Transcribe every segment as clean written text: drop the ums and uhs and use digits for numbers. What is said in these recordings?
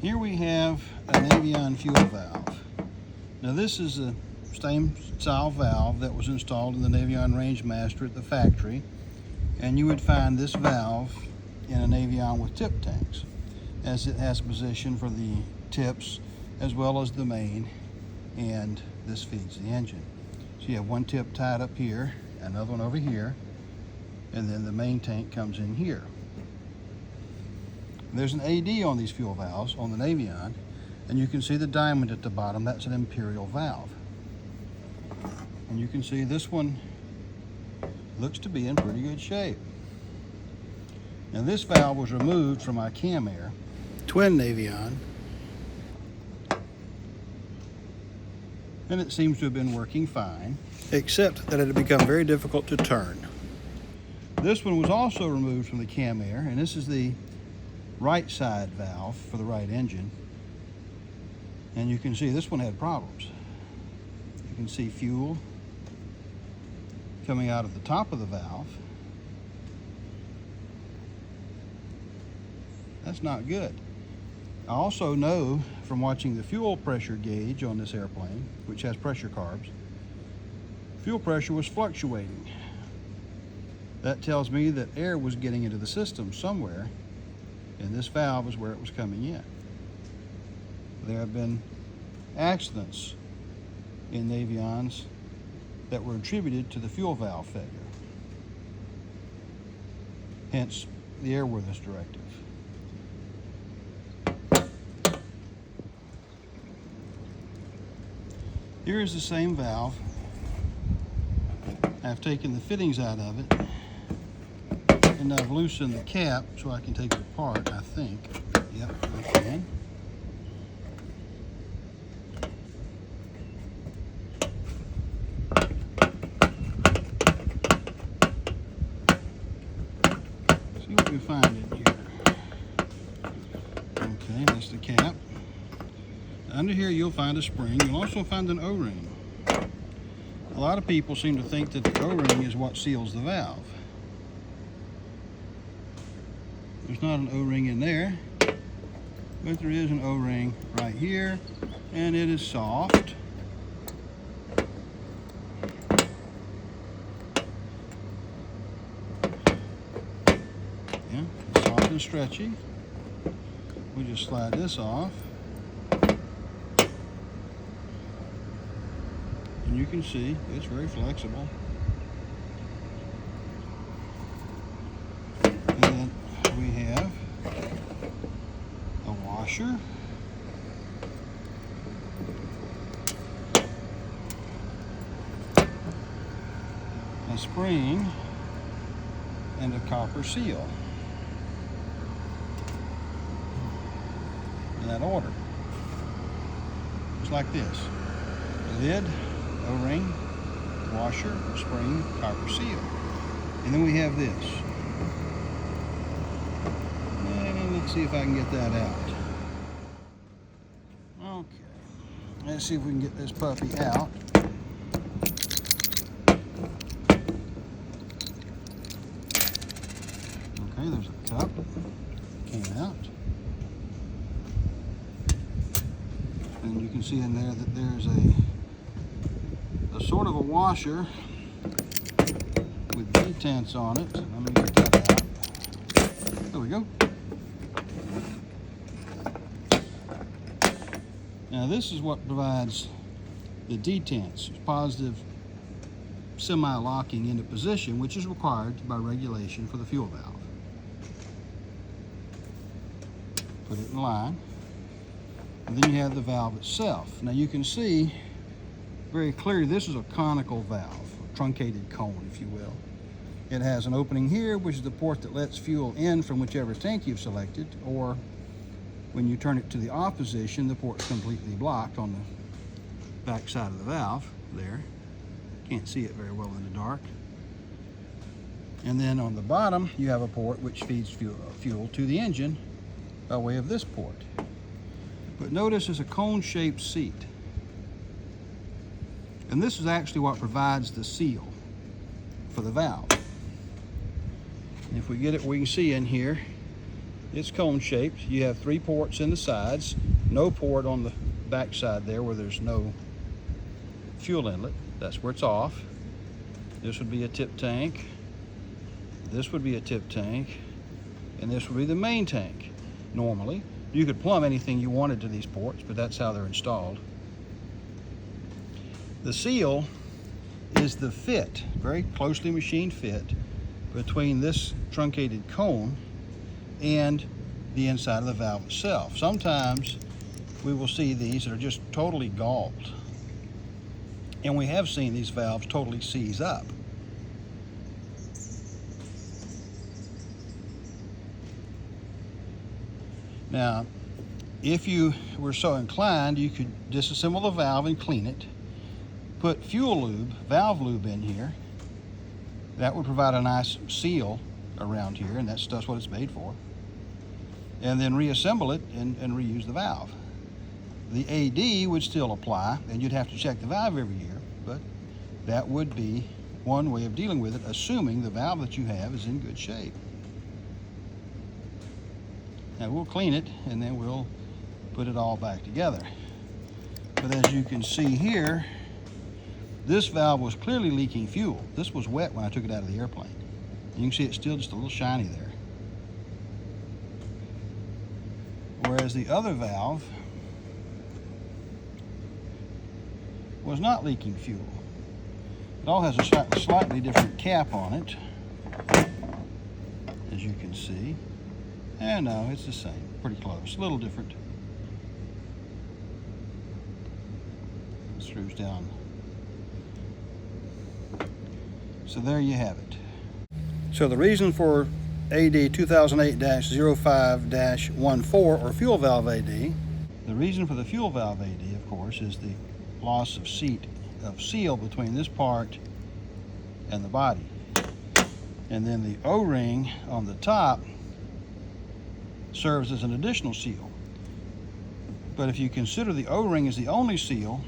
Here we have an Navion fuel valve. Now this is a same style valve that was installed in the Navion Rangemaster at the factory, and you would find this valve in a Navion with tip tanks, as it has a position for the tips as well as the main, and this feeds the engine. So you have one tip tied up here, another one over here, and then the main tank comes in here. There's an AD on these fuel valves on the Navion, and you can see the diamond at the bottom. That's an imperial valve. And you can see this one looks to be in pretty good shape. Now this valve was removed from my Camair twin Navion, and it seems to have been working fine, except that it had become very difficult to turn. This one was also removed from the Camair, and this is the right side valve for the right engine. And you can see this one had problems. You can see fuel coming out of the top of the valve. That's not good. I also know from watching the fuel pressure gauge on this airplane, which has pressure carbs, fuel pressure was fluctuating. That tells me that air was getting into the system somewhere, and this valve is where it was coming in. There have been accidents in Navions that were attributed to the fuel valve failure. Hence the airworthiness directive. Here is the same valve. I've taken the fittings out of it, and I've loosened the cap so I can take it apart, I think. Yep, I can. See what we find in here. Okay, that's the cap. Under here you'll find a spring. You'll also find an O-ring. A lot of people seem to think that the O-ring is what seals the valve. There's not an O-ring in there, but there is an O-ring right here, and it is soft. Yeah, it's soft and stretchy. We just slide this off, and you can see it's very flexible. And then we have a washer, a spring, and a copper seal in that order. Just like this: lid, O-ring, washer, spring, copper seal. And then we have this. And let's see if I can get that out. Okay. Let's see if we can get this puppy out. Okay, there's a cup. Came out. And you can see in there that there's a sort of a washer with detents on it. Let me get that out. There we go. Now this is what provides the detents, positive semi-locking into position, which is required by regulation for the fuel valve. Put it in line. And then you have the valve itself. Now you can see very clearly this is a conical valve, a truncated cone, if you will. It has an opening here, which is the port that lets fuel in from whichever tank you've selected, or when you turn it to the off position, the port's completely blocked on the back side of the valve there. Can't see it very well in the dark. And then on the bottom, you have a port which feeds fuel to the engine by way of this port. But notice it's a cone-shaped seat. And this is actually what provides the seal for the valve. And if we get it, we can see in here, It's cone shaped. You have 3 ports in the sides, no port on the back side there where there's no fuel inlet. That's where it's off. This would be a tip tank. This would be a tip tank. And this would be the main tank. Normally, you could plumb anything you wanted to these ports, but that's how they're installed. The seal is the fit, very closely machined fit, between this truncated cone and the inside of the valve itself. Sometimes we will see these that are just totally galled. And we have seen these valves totally seize up. Now, if you were so inclined, you could disassemble the valve and clean it, put fuel lube, valve lube in here. That would provide a nice seal around here, and that's what it's made for. And then reassemble it and reuse the valve. The AD would still apply, and you'd have to check the valve every year, but that would be one way of dealing with it, assuming the valve that you have is in good shape. Now we'll clean it, and then we'll put it all back together. But as you can see here, this valve was clearly leaking fuel. This was wet when I took it out of the airplane. You can see it's still just a little shiny there. Whereas the other valve was not leaking fuel. It all has a slightly different cap on it, as you can see. And no, it's the same, pretty close, a little different. Screws down. So there you have it. So the reason for AD 2008-05-14, or fuel valve AD, the reason for the fuel valve AD, of course, is the loss of seal between this part and the body. And then the O-ring on the top serves as an additional seal. But if you consider the O-ring as the only seal,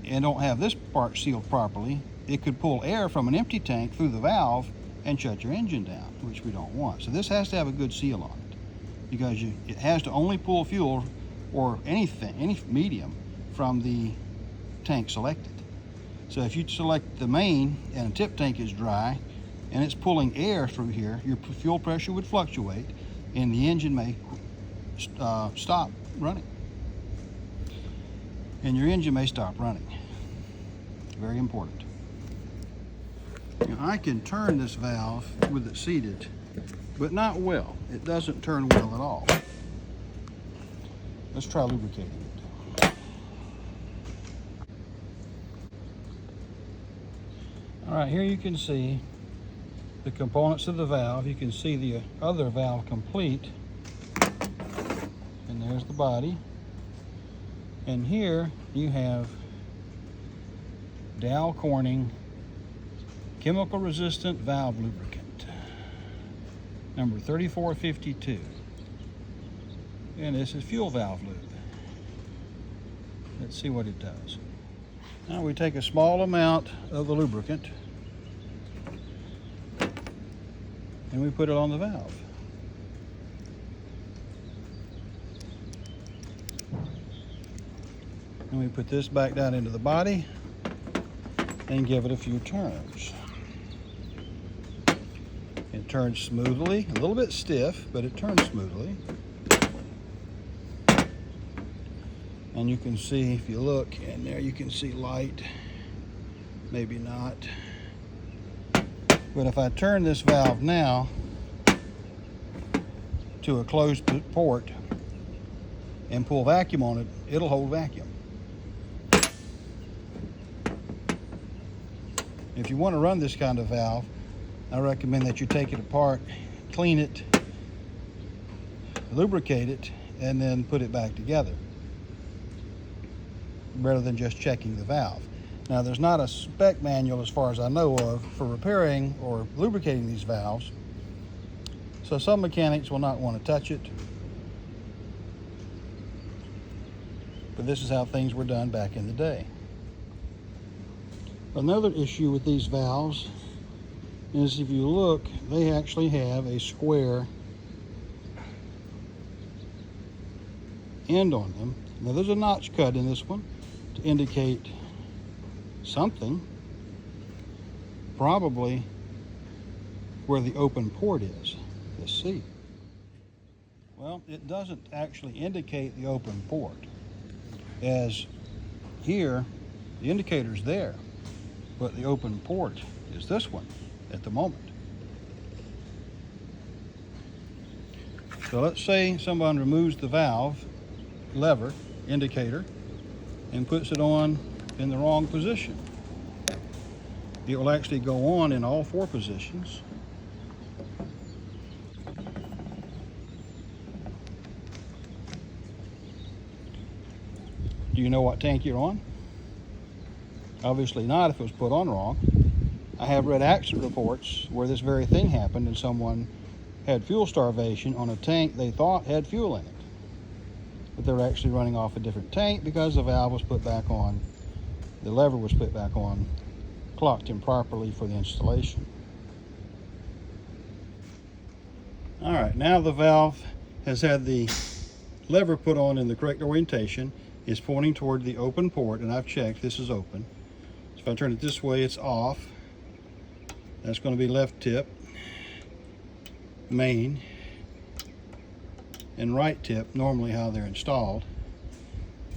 and don't have this part sealed properly, it could pull air from an empty tank through the valve and shut your engine down, which we don't want. So this has to have a good seal on it, because it has to only pull fuel or anything, any medium, from the tank selected. So if you select the main and a tip tank is dry and it's pulling air through here, your fuel pressure would fluctuate and the engine may stop running. And your engine may stop running. Very important. Now, I can turn this valve with it seated, but not well. It doesn't turn well at all. Let's try lubricating it. All right, here you can see the components of the valve. You can see the other valve complete. And there's the body. And here you have Dow Corning chemical resistant valve lubricant, number 3452. And this is fuel valve lube. Let's see what it does. Now we take a small amount of the lubricant and we put it on the valve. And we put this back down into the body and give it a few turns. It turns smoothly, a little bit stiff, but it turns smoothly. And you can see, if you look in there, you can see light, maybe not. But if I turn this valve now to a closed port and pull vacuum on it, it'll hold vacuum. If you want to run this kind of valve, I recommend that you take it apart, clean it, lubricate it, and then put it back together, rather than just checking the valve. Now, there's not a spec manual, as far as I know of, for repairing or lubricating these valves, so some mechanics will not want to touch it. But this is how things were done back in the day. Another issue with these valves is if you look, they actually have a square end on them. Now there's a notch cut in this one to indicate something, probably where the open port is. Let's see. Well, it doesn't actually indicate the open port, as here the indicator's there, but the open port is this one at the moment. So let's say someone removes the valve lever indicator and puts it on in the wrong position. It will actually go on in all 4 positions. Do you know what tank you're on? Obviously not if it was put on wrong. I have read accident reports where this very thing happened and someone had fuel starvation on a tank they thought had fuel in it. But they were actually running off a different tank because the valve was put back on, the lever was put back on, clocked improperly for the installation. All right, now the valve has had the lever put on in the correct orientation, is pointing toward the open port, and I've checked, this is open. So if I turn it this way, it's off. That's going to be left tip, main, and right tip, normally how they're installed.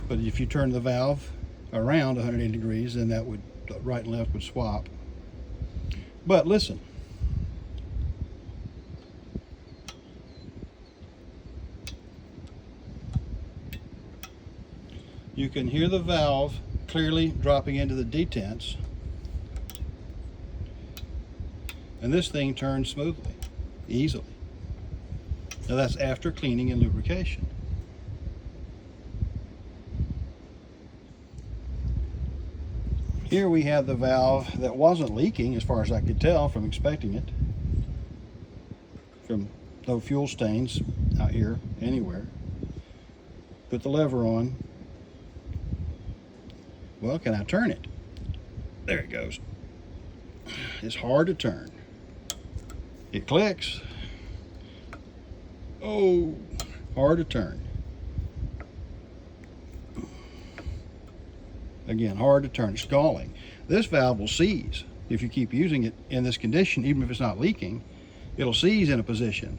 But if you turn the valve around 180 degrees, then that would, right and left would swap. But listen. You can hear the valve clearly dropping into the detents. And this thing turns smoothly, easily. Now that's after cleaning and lubrication. Here we have the valve that wasn't leaking as far as I could tell from inspecting it. From no fuel stains out here anywhere. Put the lever on. Well, can I turn it? There it goes. It's hard to turn. It clicks. Oh, hard to turn. Again, hard to turn. It's galling. This valve will seize if you keep using it in this condition. Even if it's not leaking, it'll seize in a position.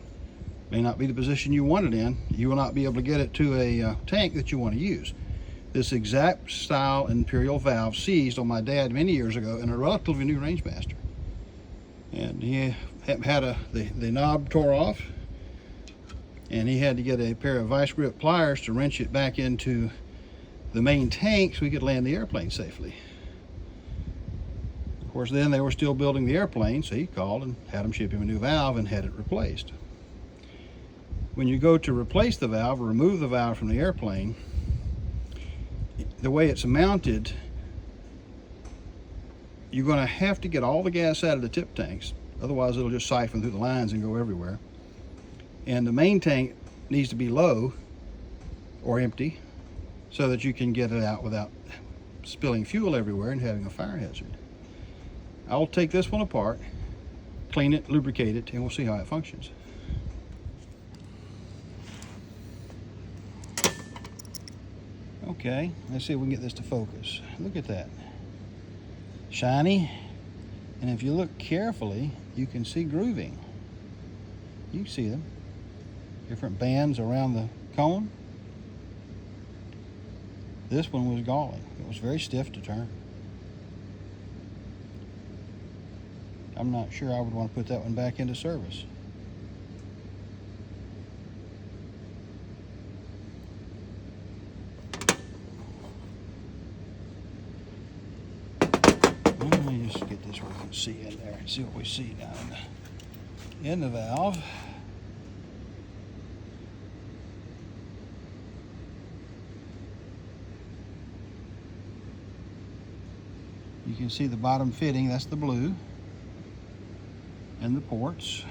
May not be the position you want it in. You will not be able to get it to a tank that you want to use. This exact style Imperial valve seized on my dad many years ago in a relatively new Rangemaster. And he had the knob tore off, and he had to get a pair of vice grip pliers to wrench it back into the main tank so we could land the airplane safely. Of course, then they were still building the airplane, so he called and had them ship him a new valve and had it replaced. When you go to replace the valve or remove the valve from the airplane, the way it's mounted, you're going to have to get all the gas out of the tip tanks. Otherwise, it'll just siphon through the lines and go everywhere. And the main tank needs to be low or empty so that you can get it out without spilling fuel everywhere and having a fire hazard. I'll take this one apart, clean it, lubricate it, and we'll see how it functions. Okay, let's see if we can get this to focus. Look at that. Shiny. And if you look carefully, you can see grooving. You can see them. Different bands around the cone. This one was galling. It was very stiff to turn. I'm not sure I would want to put that one back into service. Let me just get this where we can see in there and see what we see down in the valve. You can see the bottom fitting, that's the blue, and the ports.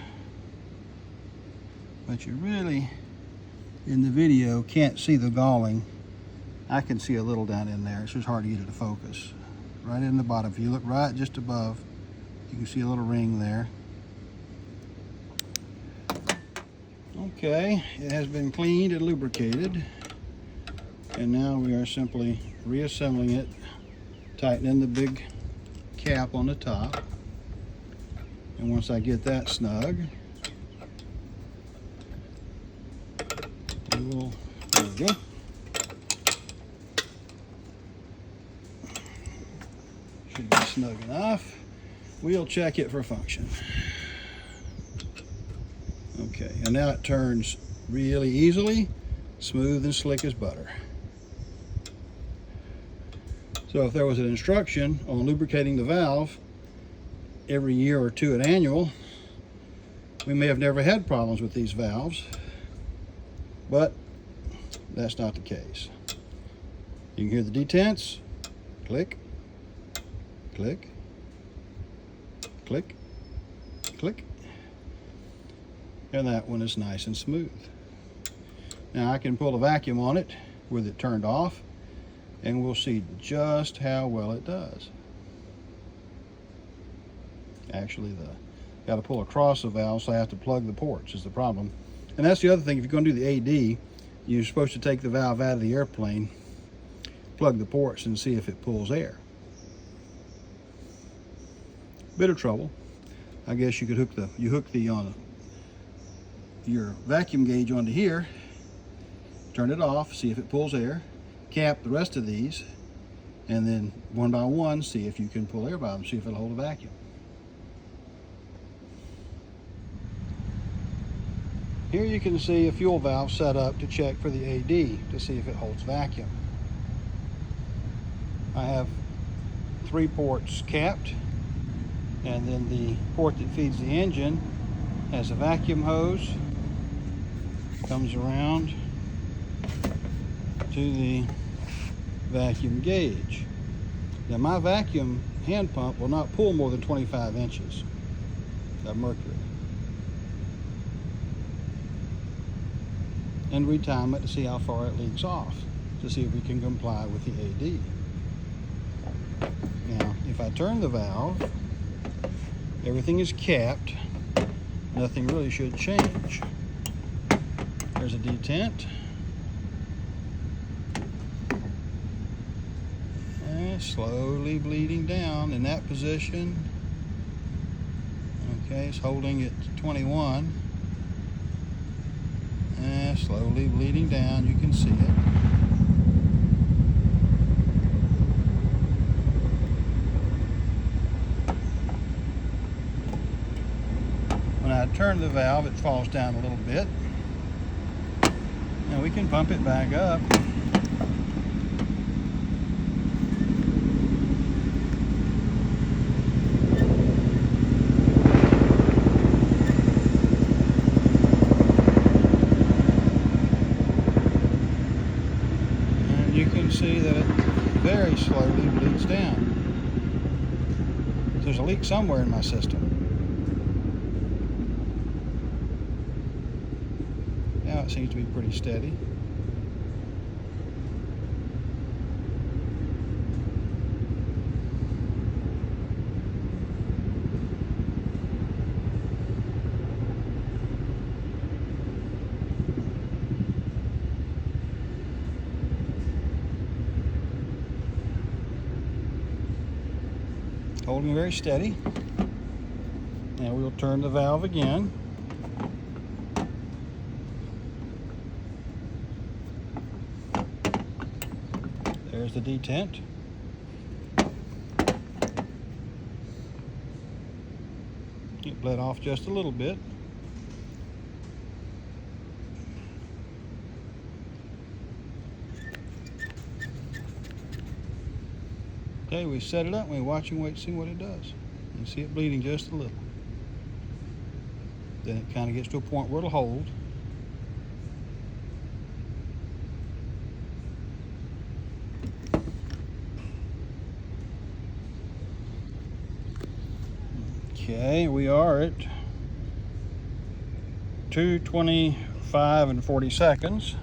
But you really, in the video, can't see the galling. I can see a little down in there. It's just hard to get it to focus. Right in the bottom. If you look right just above You can see a little ring there. Okay, it has been cleaned and lubricated, and now we are simply reassembling it, tightening the big cap on the top. And once I get that snug, we will, there we go. Should be snug enough. We'll check it for function. Okay, and now it turns really easily, smooth and slick as butter. So if there was an instruction on lubricating the valve every year or two at annual, we may have never had problems with these valves, but that's not the case. You can hear the detents, click, click, click, click, and that one is nice and smooth. Now I can pull a vacuum on it with it turned off, and we'll see just how well it does. Actually, got to pull across the valve, so I have to plug the ports is the problem. And that's the other thing, if you're going to do the AD, you're supposed to take the valve out of the airplane, plug the ports, and see if it pulls air. Bit of trouble. I guess you could hook your vacuum gauge onto here, turn it off, see if it pulls air, cap the rest of these, and then one by one see if you can pull air by them, see if it'll hold a vacuum. Here you can see a fuel valve set up to check for the AD to see if it holds vacuum. I have 3 ports capped, and then the port that feeds the engine has a vacuum hose, comes around to the vacuum gauge. Now my vacuum hand pump will not pull more than 25 inches of mercury. And we time it to see how far it leaks off, to see if we can comply with the AD. Now, if I turn the valve, everything is capped, nothing really should change. There's a detent. And slowly bleeding down in that position. Okay, it's holding at 21. And slowly bleeding down, you can see it. When I turn the valve, it falls down a little bit. And we can pump it back up. And you can see that it very slowly bleeds down. There's a leak somewhere in my system. Now it seems to be pretty steady. Holding very steady. Now we'll turn the valve again. There's the detent. It bled off just a little bit. Okay, we set it up and we watch and wait to see what it does. You see it bleeding just a little. Then it kind of gets to a point where it'll hold. Okay, we are at 2:25 and 40 seconds.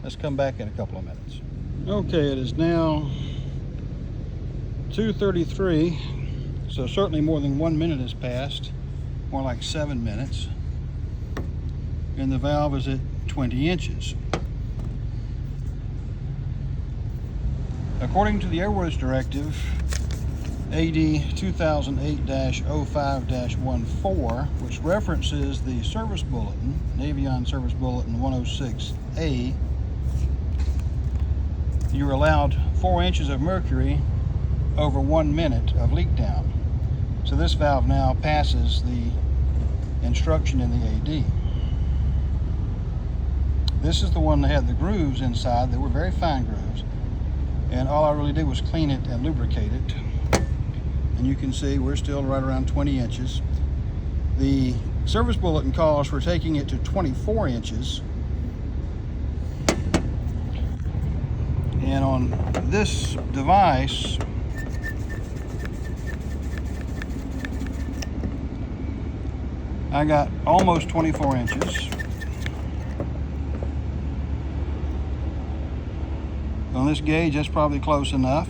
Let's come back in a couple of minutes. Okay, it is now 2:33, So certainly more than 1 minute has passed, more like 7 minutes. And the valve is at 20 inches. According to the Airworthiness Directive, AD 2008-05-14, which references the service bulletin, Navion Service Bulletin 106A, you're allowed 4 inches of mercury over 1 minute of leak down. So this valve now passes the instruction in the AD. This is the one that had the grooves inside. They were very fine grooves. And all I really did was clean it and lubricate it. And you can see we're still right around 20 inches. The service bulletin calls for taking it to 24 inches. And on this device, I got almost 24 inches. On this gauge, that's probably close enough.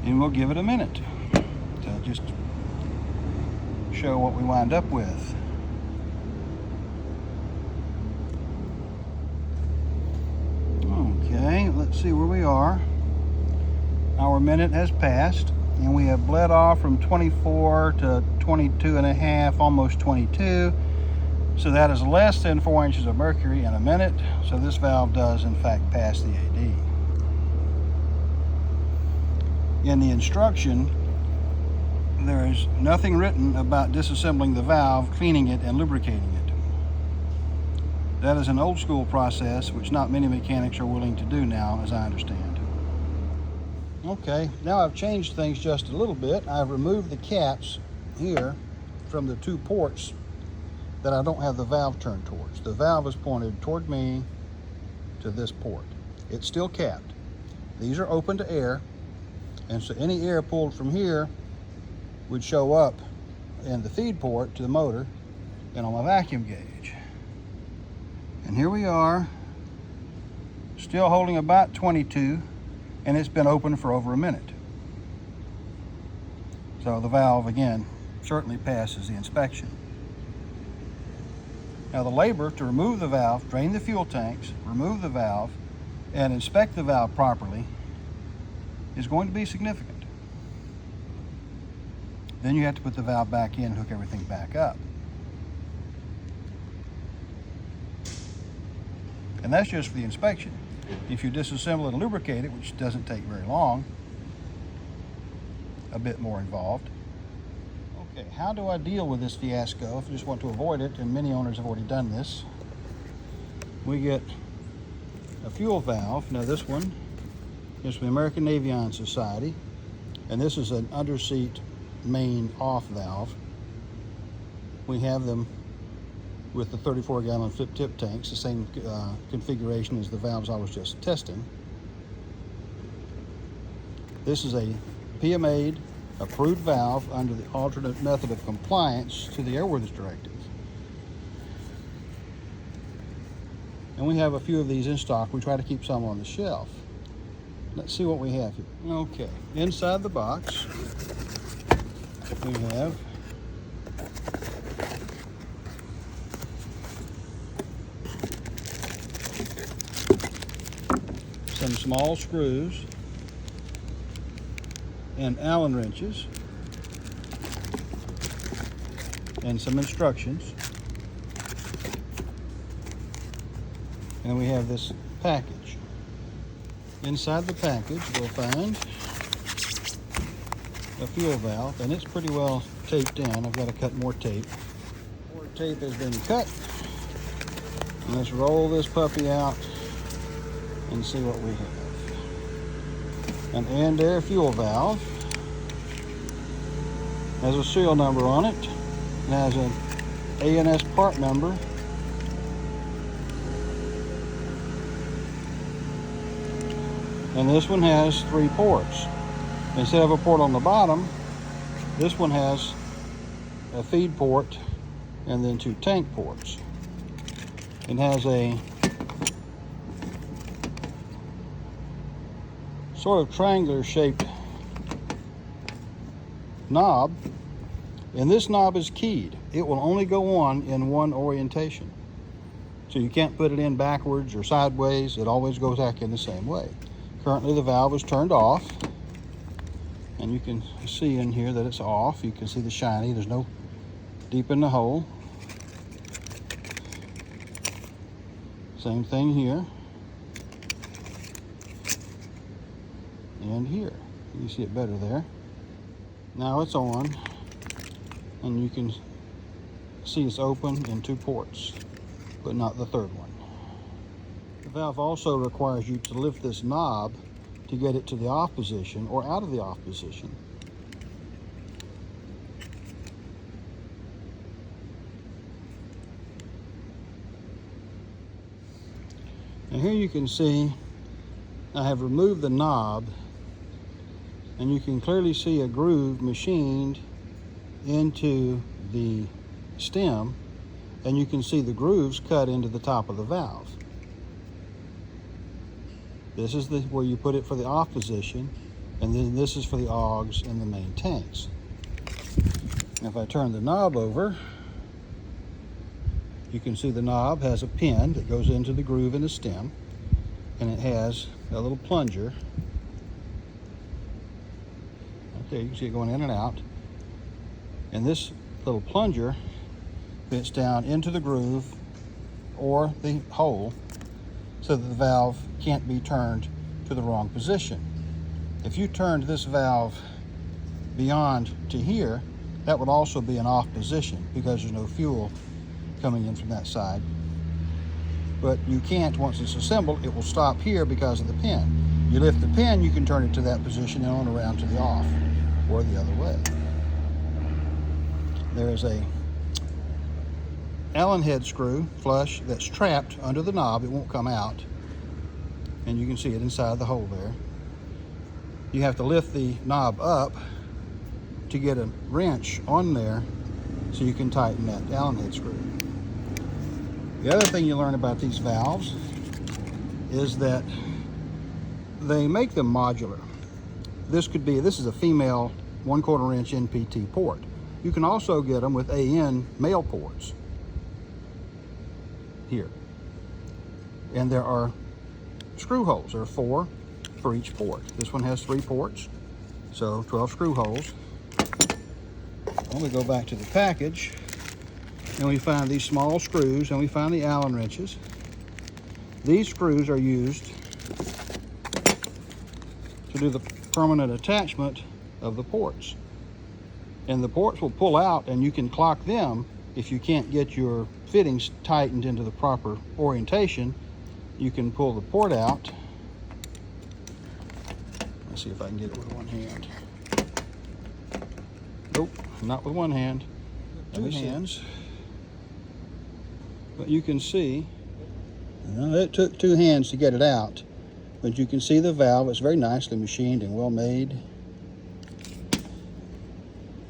And we'll give it a minute to just show what we wind up with. Okay, let's see where we are. Our minute has passed, and we have bled off from 24 to 22 and a half, almost 22. So that is less than 4 inches of mercury in a minute. So this valve does in fact pass the AD. In the instruction, there is nothing written about disassembling the valve, cleaning it, and lubricating it. That is an old school process which not many mechanics are willing to do now, as I understand. Okay, now I've changed things just a little bit. I've removed the caps here from the 2 ports that I don't have the valve turned towards. The valve is pointed toward me to this port. It's still capped. These are open to air, and so any air pulled from here would show up in the feed port to the motor and on my vacuum gauge. And here we are, still holding about 22, and it's been open for over a minute. So the valve, again, certainly passes the inspection. Now the labor to remove the valve, drain the fuel tanks, remove the valve, and inspect the valve properly is going to be significant. Then you have to put the valve back in and hook everything back up. And that's just for the inspection. If you disassemble it and lubricate it, which doesn't take very long, a bit more involved. Okay, how do I deal with this fiasco if you just want to avoid it? And many owners have already done this. We get a fuel valve. Now this one is from the American Navion Society, and this is an underseat main off valve. We have them with the 34-gallon flip tip tanks, the same configuration as the valves I was just testing. This is a PMA'd approved valve under the alternate method of compliance to the Airworthiness Directive. And we have a few of these in stock. We try to keep some on the shelf. Let's see what we have here. Okay, inside the box, we have some small screws and Allen wrenches and some instructions. And we have this package. Inside the package we'll find a fuel valve, and it's pretty well taped in. I've got to cut more tape. More tape has been cut. And let's roll this puppy out and see what we have. An end air fuel valve. Has a serial number on it. It has an ANS part number. And this one has 3 ports. Instead of a port on the bottom, this one has a feed port and then 2 tank ports. It has a sort of triangular shaped knob, and this knob is keyed. It will only go on in one orientation. So you can't put it in backwards or sideways. It always goes back in the same way. Currently the valve is turned off, and you can see in here that it's off. You can see the shiny, there's no deep in the hole. Same thing here and here. You see it better there. Now it's on, and you can see it's open in 2 ports, but not the third one. The valve also requires you to lift this knob to get it to the off position or out of the off position. And here you can see I have removed the knob, and you can clearly see a groove machined into the stem, and you can see the grooves cut into the top of the valve. This is where you put it for the off position, and then this is for the augs and the main tanks. And if I turn the knob over, you can see the knob has a pin that goes into the groove in the stem, and it has a little plunger. Okay, you can see it going in and out. And this little plunger fits down into the groove or the hole so that the valve can't be turned to the wrong position. If you turned this valve beyond to here, that would also be an off position because there's no fuel coming in from that side. But you can't, once it's assembled, it will stop here because of the pin. You lift the pin, you can turn it to that position and on around to the off or the other way. There is a Allen head screw flush that's trapped under the knob. It won't come out, and you can see it inside the hole there. You have to lift the knob up to get a wrench on there so you can tighten that Allen head screw. The other thing you learn about these valves is that they make them modular. This is a female 1/4 inch NPT port. You can also get them with AN male ports here. And there are screw holes. There are 4 for each port. This one has 3 ports, so 12 screw holes. Well, we go back to the package, and we find these small screws, and we find the Allen wrenches. These screws are used to do the permanent attachment of the ports. And the ports will pull out, and you can clock them if you can't get your fittings tightened into the proper orientation. You can pull the port out. Let's see if I can get it with one hand. Nope, not with one hand. 2 hands. But you can see, it took 2 hands to get it out, but you can see the valve. It's very nicely machined and well made.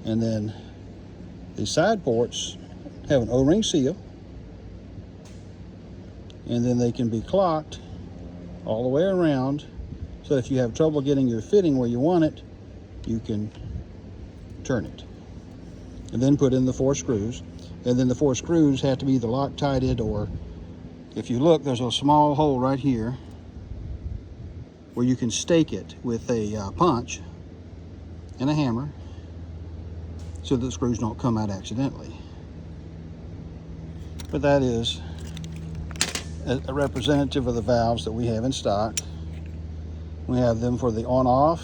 And then the side ports have an O-ring seal, and then they can be clocked all the way around, so if you have trouble getting your fitting where you want it, you can turn it and then put in the 4 screws. And then the 4 screws have to be either Loctited, or if you look, there's a small hole right here where you can stake it with a punch and a hammer so that the screws don't come out accidentally. But that is a representative of the valves that we have in stock. We have them for the on-off.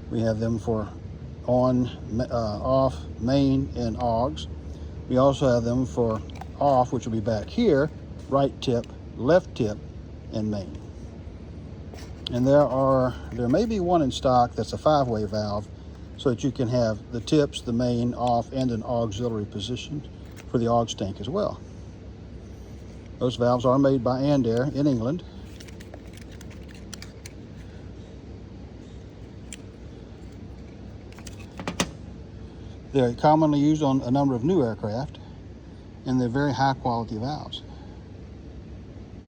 We have them for on, off, main, and augs. We also have them for off, which will be back here, right tip, left tip, and main. And there may be one in stock that's a 5-way valve, so that you can have the tips, the main, off, and an auxiliary position for the augs tank as well. Those valves are made by Andair in England. They're commonly used on a number of new aircraft, and they're very high quality valves.